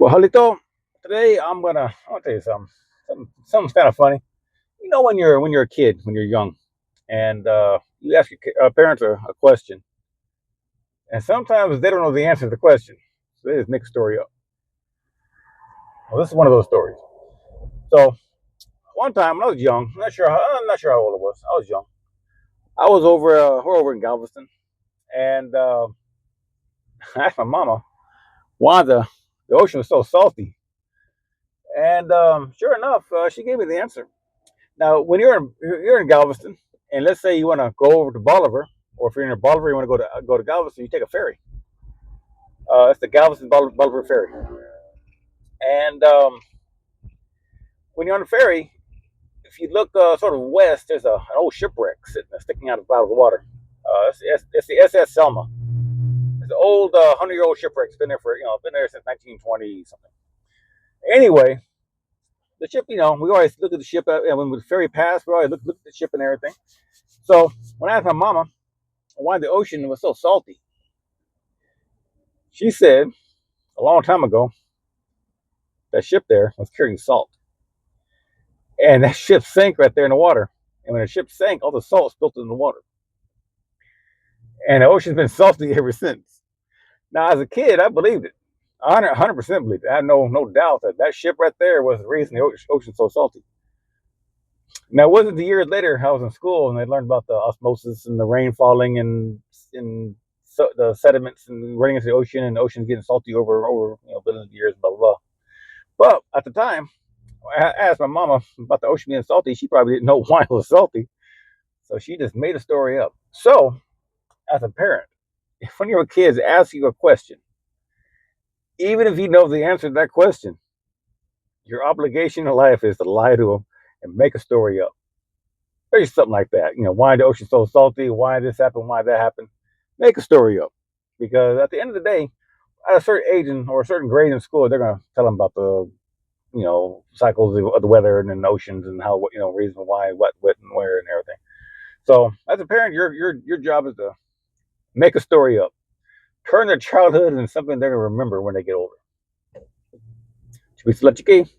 Well, Halito, today I'll tell you something. Something's kind of funny. You know, when you're a kid, when you're young, and you ask your parents a question, and sometimes they don't know the answer to the question, so they just make a story up. Well, this is one of those stories. So one time when I was young, I'm not sure how old I was. I was young. I was we're over in Galveston, and I asked my mama why the ocean was so salty, and sure enough, she gave me the answer. Now, when you're in Galveston, and let's say you want to go over to Bolivar, or if you're in Bolivar, you want to go to Galveston, you take a ferry. It's the Galveston Bolivar ferry, and when you're on the ferry, if you look sort of west, there's an old shipwreck sticking out of the water. It's the SS Selma. It's an old 100-year-old shipwreck. It's been there been there since 1920 something. Anyway, the ship, we always look at the ship, and when the ferry passed, we always look at the ship and everything. So when I asked my mama why the ocean was so salty, she said a long time ago that ship there was carrying salt, and that ship sank right there in the water. And when the ship sank, all the salt spilled in the water, and the ocean's been salty ever since. Now, as a kid, I believed it. I 100% believed it. I had no doubt that ship right there was the reason the ocean's so salty. Now, it wasn't the years later I was in school and I learned about the osmosis and the rain falling and the sediments and running into the ocean, and the ocean's getting salty over billions of years, blah blah blah. But at the time, I asked my mama about the ocean being salty. She probably didn't know why it was salty, so she just made a story up. So, as a parent, if one of your kids asks you a question, even if you know the answer to that question, your obligation in life is to lie to them and make a story up. Maybe something like that. Why the ocean's so salty? Why this happened? Why that happened? Make a story up, because at the end of the day, at a certain age or a certain grade in school, they're gonna tell them about the cycles of the weather and the oceans and how reason why, what, when, and where, and everything. So as a parent, your job is to make a story up, turn their childhood into something they're gonna remember when they get older. Should we select your key?